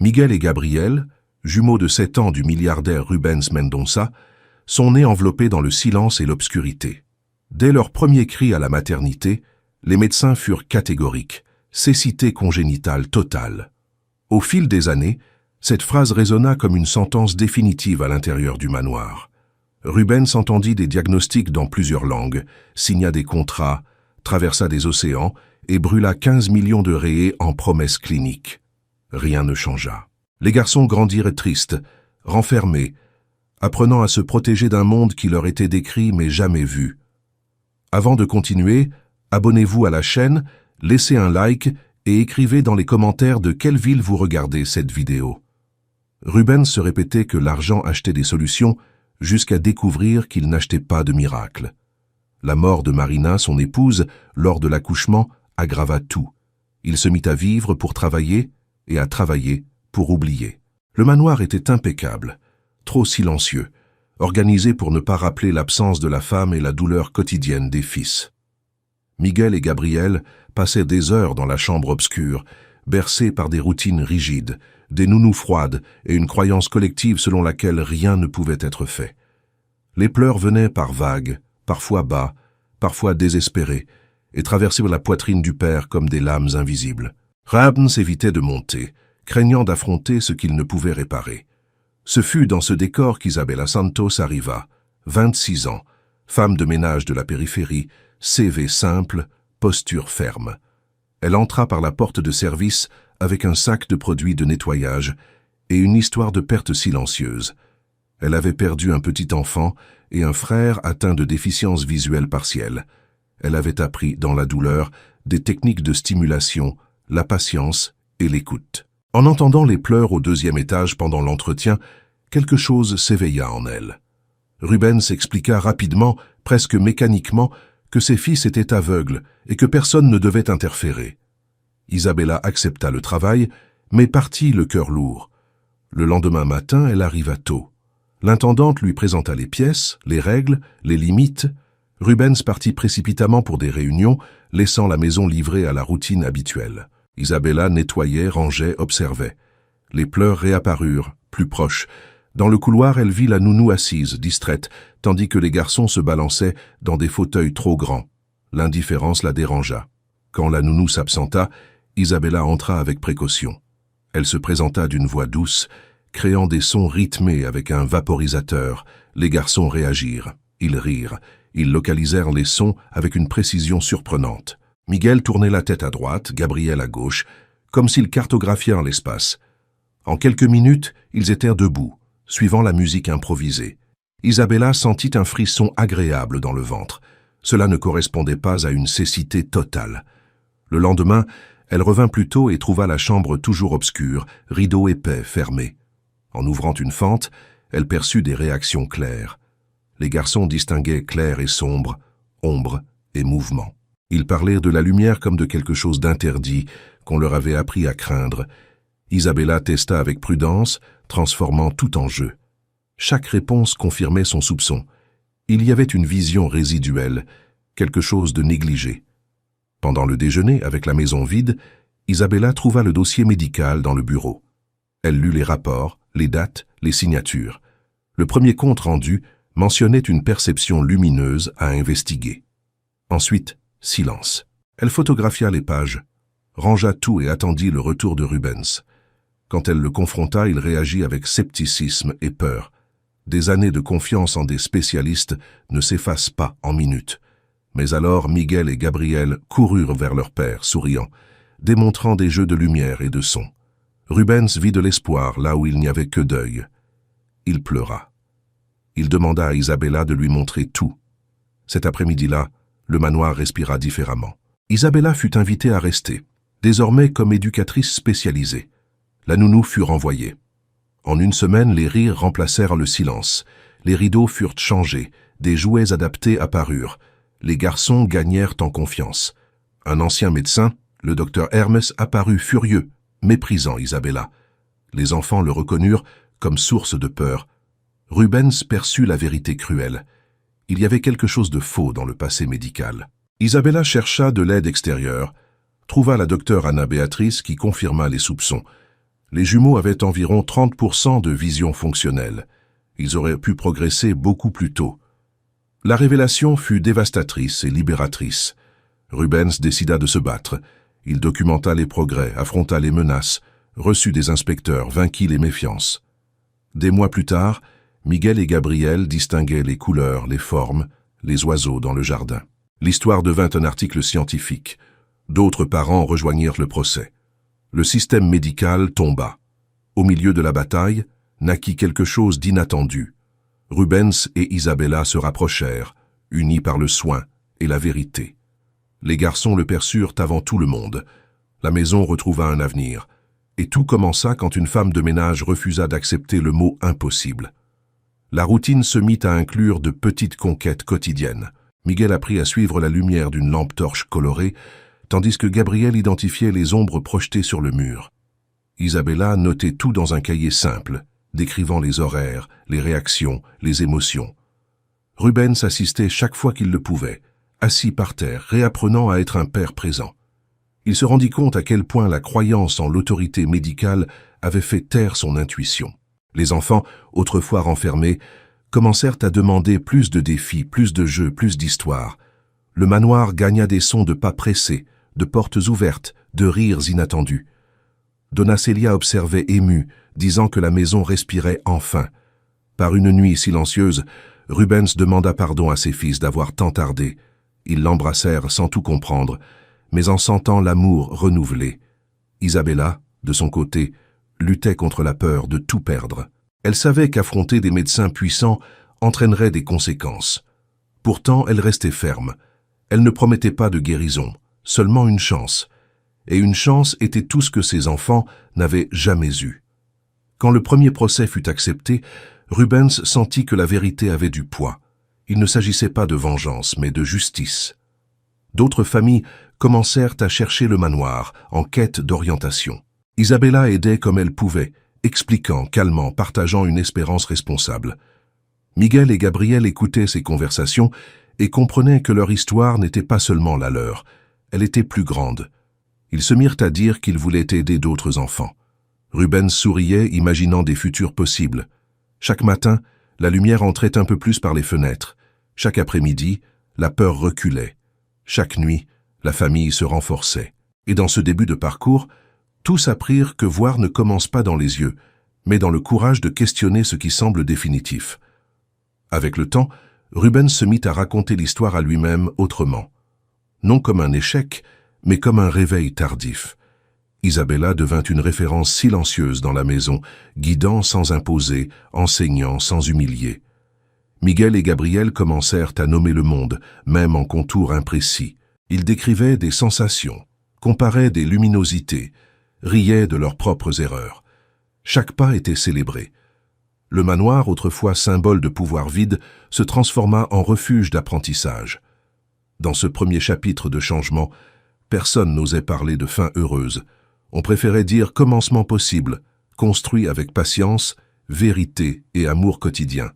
Miguel et Gabriel, jumeaux de 7 ans du milliardaire Rubens Mendonça, sont nés enveloppés dans le silence et l'obscurité. Dès leur premier cri à la maternité, les médecins furent catégoriques, cécité congénitale totale. Au fil des années, cette phrase résonna comme une sentence définitive à l'intérieur du manoir. Rubens entendit des diagnostics dans plusieurs langues, signa des contrats, traversa des océans et brûla 15 millions de réés en promesses cliniques. Rien ne changea. Les garçons grandirent tristes, renfermés, apprenant à se protéger d'un monde qui leur était décrit mais jamais vu. Avant de continuer, abonnez-vous à la chaîne, laissez un like et écrivez dans les commentaires de quelle ville vous regardez cette vidéo. Rubens se répétait que l'argent achetait des solutions jusqu'à découvrir qu'il n'achetait pas de miracle. La mort de Marina, son épouse, lors de l'accouchement, aggrava tout. Il se mit à vivre pour travailler et à travailler pour oublier. Le manoir était impeccable, trop silencieux, organisé pour ne pas rappeler l'absence de la femme et la douleur quotidienne des fils. Miguel et Gabriel passaient des heures dans la chambre obscure, bercés par des routines rigides, des nounous froides et une croyance collective selon laquelle rien ne pouvait être fait. Les pleurs venaient par vagues, parfois bas, parfois désespérés, et traversaient la poitrine du père comme des lames invisibles. Rubens évitait de monter, craignant d'affronter ce qu'il ne pouvait réparer. Ce fut dans ce décor qu'Isabella Santos arriva, 26 ans, femme de ménage de la périphérie, CV simple, posture ferme. Elle entra par la porte de service avec un sac de produits de nettoyage et une histoire de perte silencieuse. Elle avait perdu un petit enfant et un frère atteint de déficience visuelle partielle. Elle avait appris, dans la douleur, des techniques de stimulation, la patience et l'écoute. En entendant les pleurs au 2e étage pendant l'entretien, quelque chose s'éveilla en elle. Rubens expliqua rapidement, presque mécaniquement, que ses fils étaient aveugles et que personne ne devait interférer. Isabella accepta le travail, mais partit le cœur lourd. Le lendemain matin, elle arriva tôt. L'intendante lui présenta les pièces, les règles, les limites. Rubens partit précipitamment pour des réunions, laissant la maison livrée à la routine habituelle. Isabella nettoyait, rangeait, observait. Les pleurs réapparurent, plus proches. Dans le couloir, elle vit la nounou assise, distraite, tandis que les garçons se balançaient dans des fauteuils trop grands. L'indifférence la dérangea. Quand la nounou s'absenta, Isabella entra avec précaution. Elle se présenta d'une voix douce, créant des sons rythmés avec un vaporisateur. Les garçons réagirent. Ils rirent. Ils localisèrent les sons avec une précision surprenante. Miguel tournait la tête à droite, Gabriel à gauche, comme s'ils cartographiaient l'espace. En quelques minutes, ils étaient debout, suivant la musique improvisée. Isabella sentit un frisson agréable dans le ventre. Cela ne correspondait pas à une cécité totale. Le lendemain, elle revint plus tôt et trouva la chambre toujours obscure, rideaux épais fermés. En ouvrant une fente, elle perçut des réactions claires. Les garçons distinguaient clair et sombre, ombre et mouvement. Ils parlaient de la lumière comme de quelque chose d'interdit qu'on leur avait appris à craindre. Isabella testa avec prudence, transformant tout en jeu. Chaque réponse confirmait son soupçon. Il y avait une vision résiduelle, quelque chose de négligé. Pendant le déjeuner, avec la maison vide, Isabella trouva le dossier médical dans le bureau. Elle lut les rapports, les dates, les signatures. Le premier compte rendu mentionnait une perception lumineuse à investiguer. Ensuite, silence. Elle photographia les pages, rangea tout et attendit le retour de Rubens. Quand elle le confronta, il réagit avec scepticisme et peur. Des années de confiance en des spécialistes ne s'effacent pas en minutes. Mais alors Miguel et Gabriel coururent vers leur père, souriant, démontrant des jeux de lumière et de son. Rubens vit de l'espoir là où il n'y avait que deuil. Il pleura. Il demanda à Isabella de lui montrer tout. Cet après-midi-là, le manoir respira différemment. Isabella fut invitée à rester, désormais comme éducatrice spécialisée. La nounou fut renvoyée. En une semaine, les rires remplacèrent le silence. Les rideaux furent changés, des jouets adaptés apparurent. Les garçons gagnèrent en confiance. Un ancien médecin, le docteur Hermes, apparut furieux, méprisant Isabella. Les enfants le reconnurent comme source de peur. Rubens perçut la vérité cruelle. Il y avait quelque chose de faux dans le passé médical. Isabella chercha de l'aide extérieure, trouva la docteure Anna Béatrice qui confirma les soupçons. Les jumeaux avaient environ 30% de vision fonctionnelle. Ils auraient pu progresser beaucoup plus tôt. La révélation fut dévastatrice et libératrice. Rubens décida de se battre. Il documenta les progrès, affronta les menaces, reçut des inspecteurs, vainquit les méfiances. Des mois plus tard, Miguel et Gabriel distinguaient les couleurs, les formes, les oiseaux dans le jardin. L'histoire devint un article scientifique. D'autres parents rejoignirent le procès. Le système médical tomba. Au milieu de la bataille, naquit quelque chose d'inattendu. Rubens et Isabella se rapprochèrent, unis par le soin et la vérité. Les garçons le perçurent avant tout le monde. La maison retrouva un avenir. Et tout commença quand une femme de ménage refusa d'accepter le mot impossible. La routine se mit à inclure de petites conquêtes quotidiennes. Miguel apprit à suivre la lumière d'une lampe torche colorée, tandis que Gabriel identifiait les ombres projetées sur le mur. Isabella notait tout dans un cahier simple, décrivant les horaires, les réactions, les émotions. Rubens assistait chaque fois qu'il le pouvait, assis par terre, réapprenant à être un père présent. Il se rendit compte à quel point la croyance en l'autorité médicale avait fait taire son intuition. Les enfants, autrefois renfermés, commencèrent à demander plus de défis, plus de jeux, plus d'histoires. Le manoir gagna des sons de pas pressés, de portes ouvertes, de rires inattendus. Donna Celia observait émue, disant que la maison respirait enfin. Par une nuit silencieuse, Rubens demanda pardon à ses fils d'avoir tant tardé. Ils l'embrassèrent sans tout comprendre, mais en sentant l'amour renouvelé. Isabella, de son côté, luttait contre la peur de tout perdre. Elle savait qu'affronter des médecins puissants entraînerait des conséquences. Pourtant, elle restait ferme. Elle ne promettait pas de guérison, seulement une chance. Et une chance était tout ce que ses enfants n'avaient jamais eu. Quand le premier procès fut accepté, Rubens sentit que la vérité avait du poids. Il ne s'agissait pas de vengeance, mais de justice. D'autres familles commencèrent à chercher le manoir, en quête d'orientation. Isabella aidait comme elle pouvait, expliquant, calmant, partageant une espérance responsable. Miguel et Gabriel écoutaient ces conversations et comprenaient que leur histoire n'était pas seulement la leur, elle était plus grande. Ils se mirent à dire qu'ils voulaient aider d'autres enfants. Rubens souriait, imaginant des futurs possibles. Chaque matin, la lumière entrait un peu plus par les fenêtres. Chaque après-midi, la peur reculait. Chaque nuit, la famille se renforçait. Et dans ce début de parcours, tous apprirent que voir ne commence pas dans les yeux, mais dans le courage de questionner ce qui semble définitif. Avec le temps, Rubens se mit à raconter l'histoire à lui-même autrement. Non comme un échec, mais comme un réveil tardif. Isabella devint une référence silencieuse dans la maison, guidant sans imposer, enseignant sans humilier. Miguel et Gabriel commencèrent à nommer le monde, même en contours imprécis. Ils décrivaient des sensations, comparaient des luminosités, riaient de leurs propres erreurs. Chaque pas était célébré. Le manoir, autrefois symbole de pouvoir vide, se transforma en refuge d'apprentissage. Dans ce premier chapitre de changement, personne n'osait parler de fin heureuse. On préférait dire commencement possible, construit avec patience, vérité et amour quotidien.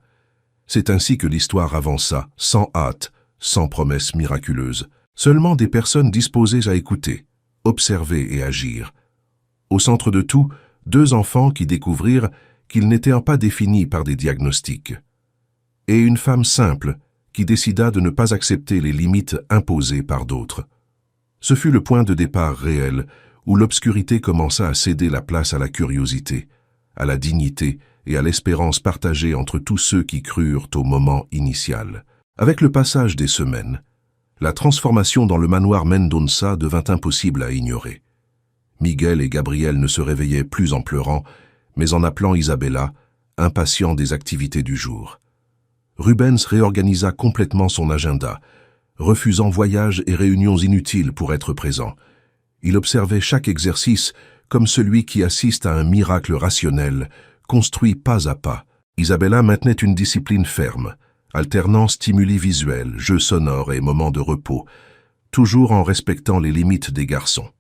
C'est ainsi que l'histoire avança, sans hâte, sans promesse miraculeuse. Seulement des personnes disposées à écouter, observer et agir. Au centre de tout, 2 enfants qui découvrirent qu'ils n'étaient pas définis par des diagnostics. Et une femme simple qui décida de ne pas accepter les limites imposées par d'autres. Ce fut le point de départ réel où l'obscurité commença à céder la place à la curiosité, à la dignité et à l'espérance partagée entre tous ceux qui crurent au moment initial. Avec le passage des semaines, la transformation dans le manoir Mendonça devint impossible à ignorer. Miguel et Gabriel ne se réveillaient plus en pleurant, mais en appelant Isabella, impatients des activités du jour. Rubens réorganisa complètement son agenda, refusant voyages et réunions inutiles pour être présent. Il observait chaque exercice comme celui qui assiste à un miracle rationnel, construit pas à pas. Isabella maintenait une discipline ferme, alternant stimuli visuels, jeux sonores et moments de repos, toujours en respectant les limites des garçons.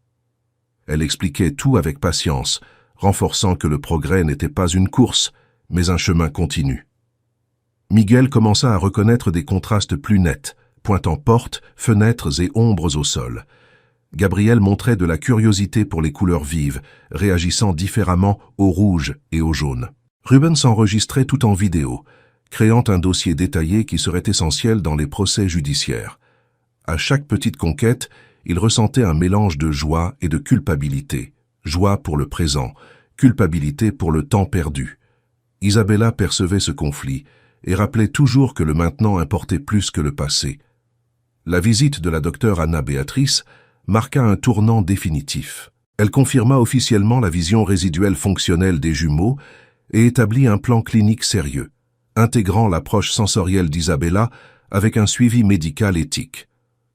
Elle expliquait tout avec patience, renforçant que le progrès n'était pas une course, mais un chemin continu. Miguel commença à reconnaître des contrastes plus nets, pointant portes, fenêtres et ombres au sol. Gabriel montrait de la curiosité pour les couleurs vives, réagissant différemment au rouge et au jaune. Rubens enregistrait tout en vidéo, créant un dossier détaillé qui serait essentiel dans les procès judiciaires. À chaque petite conquête, il ressentait un mélange de joie et de culpabilité. Joie pour le présent, culpabilité pour le temps perdu. Isabella percevait ce conflit et rappelait toujours que le maintenant importait plus que le passé. La visite de la docteure Anna Béatrice marqua un tournant définitif. Elle confirma officiellement la vision résiduelle fonctionnelle des jumeaux et établit un plan clinique sérieux, intégrant l'approche sensorielle d'Isabella avec un suivi médical éthique.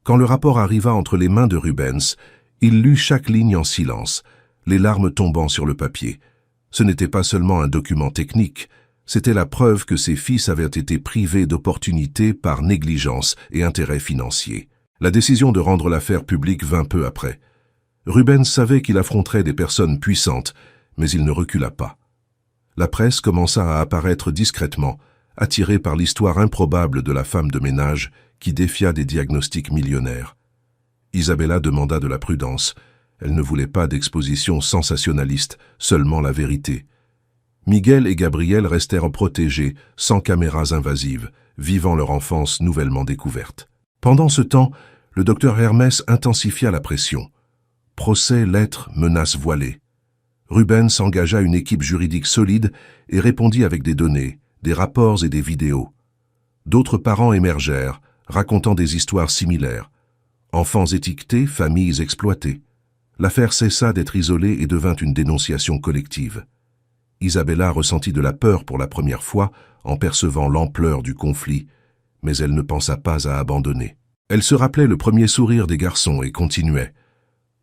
Quand le rapport arriva entre les mains de Rubens, il lut chaque ligne en silence, les larmes tombant sur le papier. Ce n'était pas seulement un document technique, c'était la preuve que ses fils avaient été privés d'opportunités par négligence et intérêt financier. La décision de rendre l'affaire publique vint peu après. Rubens savait qu'il affronterait des personnes puissantes, mais il ne recula pas. La presse commença à apparaître discrètement, attirée par l'histoire improbable de la femme de ménage qui défia des diagnostics millionnaires. Isabella demanda de la prudence. Elle ne voulait pas d'exposition sensationnaliste, seulement la vérité. Miguel et Gabriel restèrent protégés, sans caméras invasives, vivant leur enfance nouvellement découverte. Pendant ce temps, le docteur Hermès intensifia la pression. Procès, lettres, menaces voilées. Rubens engagea une équipe juridique solide et répondit avec des données, des rapports et des vidéos. D'autres parents émergèrent, racontant des histoires similaires. Enfants étiquetés, familles exploitées. L'affaire cessa d'être isolée et devint une dénonciation collective. Isabella ressentit de la peur pour la première fois en percevant l'ampleur du conflit, mais elle ne pensa pas à abandonner. Elle se rappelait le premier sourire des garçons et continuait.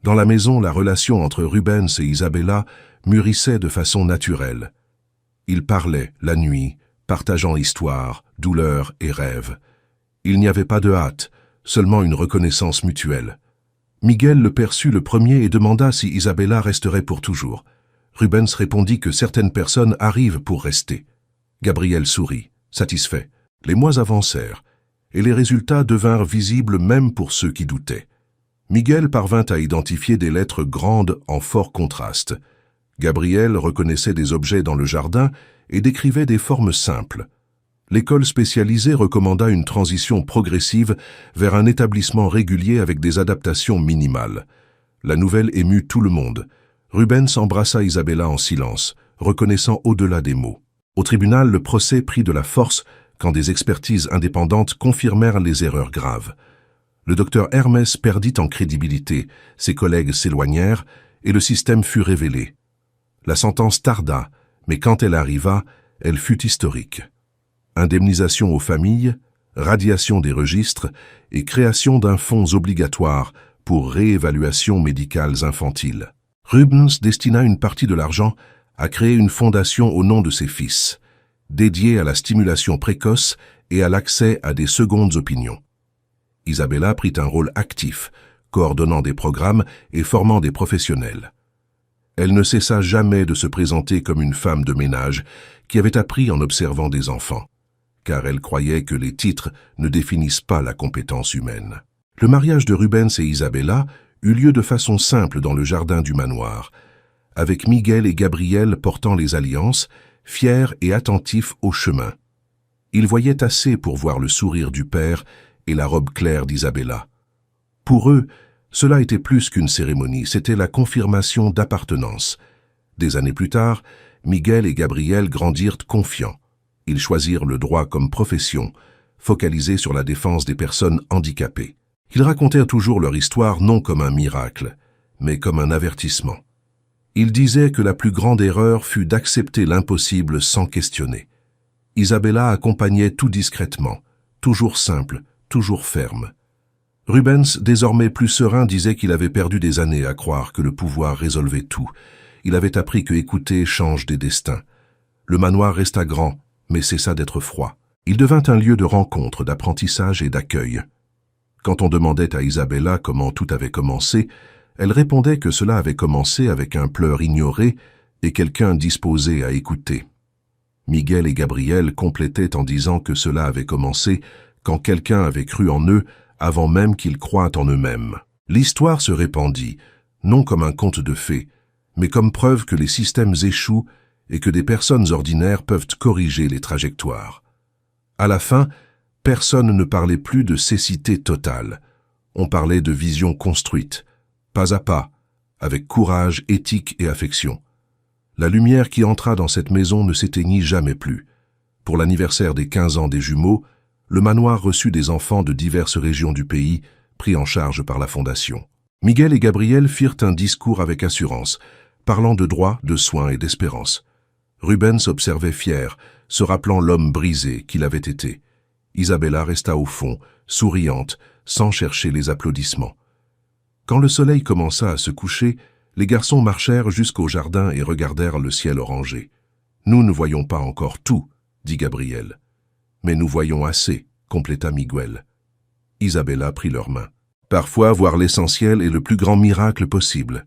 Dans la maison, la relation entre Rubens et Isabella mûrissait de façon naturelle. Ils parlaient, la nuit, partageant histoire, douleur et rêves. Il n'y avait pas de hâte, seulement une reconnaissance mutuelle. Miguel le perçut le premier et demanda si Isabella resterait pour toujours. Rubens répondit que certaines personnes arrivent pour rester. Gabriel sourit, satisfait. Les mois avancèrent, et les résultats devinrent visibles même pour ceux qui doutaient. Miguel parvint à identifier des lettres grandes en fort contraste. Gabriel reconnaissait des objets dans le jardin et décrivait des formes simples. L'école spécialisée recommanda une transition progressive vers un établissement régulier avec des adaptations minimales. La nouvelle émut tout le monde. Rubens embrassa Isabella en silence, reconnaissant au-delà des mots. Au tribunal, le procès prit de la force quand des expertises indépendantes confirmèrent les erreurs graves. Le docteur Hermès perdit en crédibilité, ses collègues s'éloignèrent et le système fut révélé. La sentence tarda, mais quand elle arriva, elle fut historique. Indemnisation aux familles, radiation des registres et création d'un fonds obligatoire pour réévaluation médicales infantiles. Rubens destina une partie de l'argent à créer une fondation au nom de ses fils, dédiée à la stimulation précoce et à l'accès à des secondes opinions. Isabella prit un rôle actif, coordonnant des programmes et formant des professionnels. Elle ne cessa jamais de se présenter comme une femme de ménage qui avait appris en observant des enfants, car elle croyait que les titres ne définissent pas la compétence humaine. Le mariage de Rubens et Isabella eut lieu de façon simple dans le jardin du manoir, avec Miguel et Gabriel portant les alliances, fiers et attentifs au chemin. Ils voyaient assez pour voir le sourire du père et la robe claire d'Isabella. Pour eux, cela était plus qu'une cérémonie, c'était la confirmation d'appartenance. Des années plus tard, Miguel et Gabriel grandirent confiants. Ils choisirent le droit comme profession, focalisés sur la défense des personnes handicapées. Ils racontèrent toujours leur histoire non comme un miracle, mais comme un avertissement. Ils disaient que la plus grande erreur fut d'accepter l'impossible sans questionner. Isabella accompagnait tout discrètement, toujours simple, toujours ferme. Rubens, désormais plus serein, disait qu'il avait perdu des années à croire que le pouvoir résolvait tout. Il avait appris que écouter change des destins. Le manoir resta grand, mais cessa d'être froid. Il devint un lieu de rencontre, d'apprentissage et d'accueil. Quand on demandait à Isabella comment tout avait commencé, elle répondait que cela avait commencé avec un pleur ignoré et quelqu'un disposé à écouter. Miguel et Gabriel complétaient en disant que cela avait commencé quand quelqu'un avait cru en eux avant même qu'ils croient en eux-mêmes. L'histoire se répandit, non comme un conte de fées, mais comme preuve que les systèmes échouent et que des personnes ordinaires peuvent corriger les trajectoires. À la fin, personne ne parlait plus de cécité totale. On parlait de vision construite, pas à pas, avec courage, éthique et affection. La lumière qui entra dans cette maison ne s'éteignit jamais plus. Pour l'anniversaire des 15 ans des jumeaux, le manoir reçut des enfants de diverses régions du pays, pris en charge par la Fondation. Miguel et Gabriel firent un discours avec assurance, parlant de droit, de soins et d'espérance. Rubens observait fier, se rappelant l'homme brisé qu'il avait été. Isabella resta au fond, souriante, sans chercher les applaudissements. Quand le soleil commença à se coucher, les garçons marchèrent jusqu'au jardin et regardèrent le ciel orangé. « Nous ne voyons pas encore tout, » dit Gabriel. « Mais nous voyons assez, » compléta Miguel. Isabella prit leurs mains. « Parfois, voir l'essentiel est le plus grand miracle possible. »